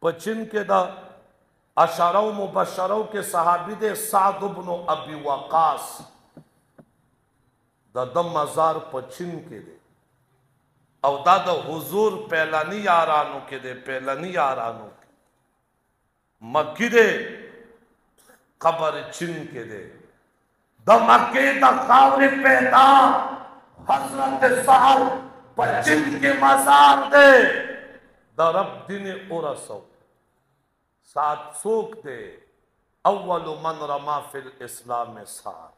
پچین کے دا اشارو مبشرو کے صحابی دے سعد بن ابی وقاص دا دم مزار پچین کے دے او دا دا حضور پہلانی یارانو کے دے پہلانی یارانو کے مکی دے قبر چین کے دے دا مکی دا خاور پیدا حضرت سعد پچین کے مزار دے دا رب دین ارسو سعد سوک دے اول من رما فی الاسلام سعد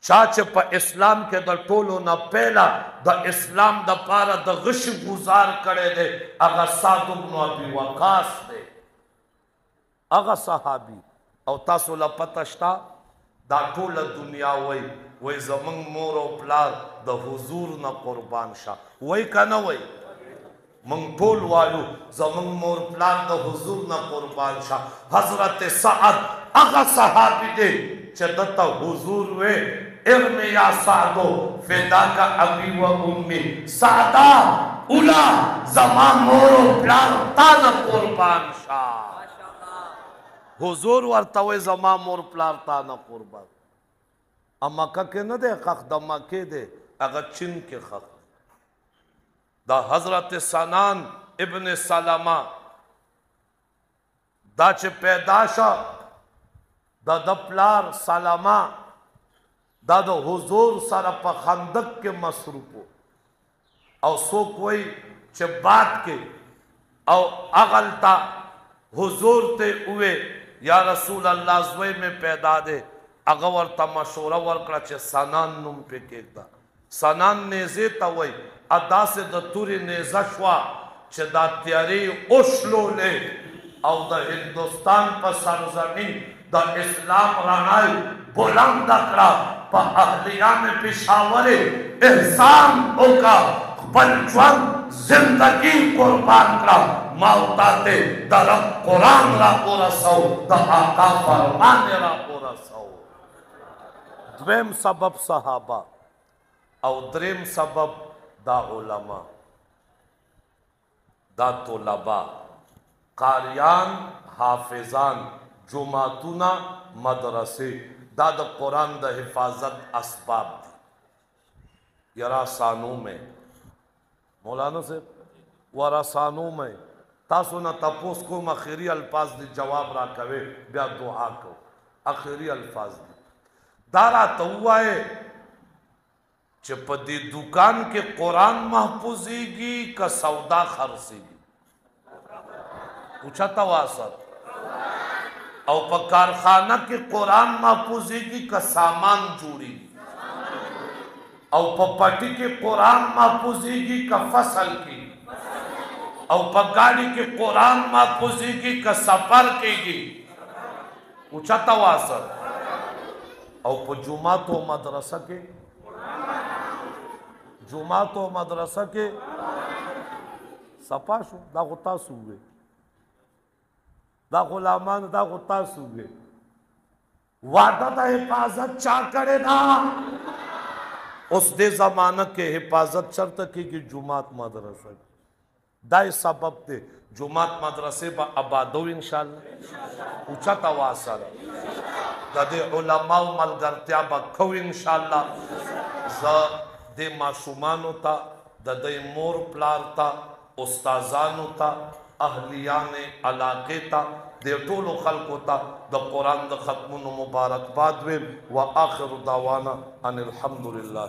چاچے پا اسلام کے دا ٹولو نا پہلا دا اسلام دا پارا دا غش گزار کرے دے اگا سعد بن ابی وقاص دے اگا صحابی او تاسو لپتشتا دا ٹول دنیا وی زمان مور و پلار دا حضور نا قربان شا وی کنا وی من ٹول وایو زمان مور پلار دا حضور نا قربان شا حضرت سعد اگا صحابی دے چدتا حضور وے ارم یا سعدو فیدا کا ابی و امی سعدا اولا زمان مور و پلار تا نا قربان شا حضور ورتوی زمان مور پلار تا نا قربان اما که نه دے خخ دا مکے دے اگا چین کے خخ دا حضرت سنان ابن سلمہ دا چه پیداشا دا دا پلار سلمہ دا دا حضور سارا پا خندق کے مصروفو او سوک وی چه بات کے او اغلتا حضور تے اوے یا رسول اللہ زوے میں پیدا دے اگور تا مشورہ ورکڑا چه سنان نم پہ کیک دا سنان نیزے تا وی ادا سے دا توری نیزہ شوا چه دا تیاری اوشلو لے او دا ہندوستان پا سرزمین دا اسلام رانائی بلند اکڑا پا اہلیان پشاور احسان اوکا بلجوان زندگی قربان کرا موتاتے دا رب قرآن را ارسو دا آقا فرمان را ارسو دویم سبب صحابہ او دریم سبب دا علماء دا طلباء قاریان حافظان جماعتونا مدرسے دا دا قرآن دا حفاظت اسباب دی یراسانو میں مولانا سے وراسانو میں تاسو نا تپوس کو اخیری الفاظ دی جواب را کوئے بیا دعا کو اخیری الفاظ دی دارا توائے چه پا دی دکان کے قرآن محفوظی گی کا سودا خرسی گی پوچھا تواسط او پا کارخانہ کے قرآن محفوظی گی کا سامان جوڑی گی او پا پٹی کے قرآن محفوظی گی کا فصل کی او پا گاڑی کے قرآن محفوظی گی کا سفر کی گی پوچھا تواسط او پا جمعات و مدرسہ کے جمعات و مدرسہ کے سپا شو دا غطا سوگے دا غلامان دا غطا سوگے وعدہ دا حفاظت چاہ کرے نا اس دے زمانہ کے حفاظت شرط کی کہ جمعات مدرسہ دائی سبب دے جمعات مدرسے با آبادو انشاءاللہ پوچھا تواسر دا دے علماء ملگرتیا با کھو انشاءاللہ زا دے معصومانو تا دا دے مور پلار تا استازانو تا اہلیان علاقے تا دے طول خلقو تا دا قرآن دا ختمون مبارک بادویم و آخر دعوانا ان الحمدللہ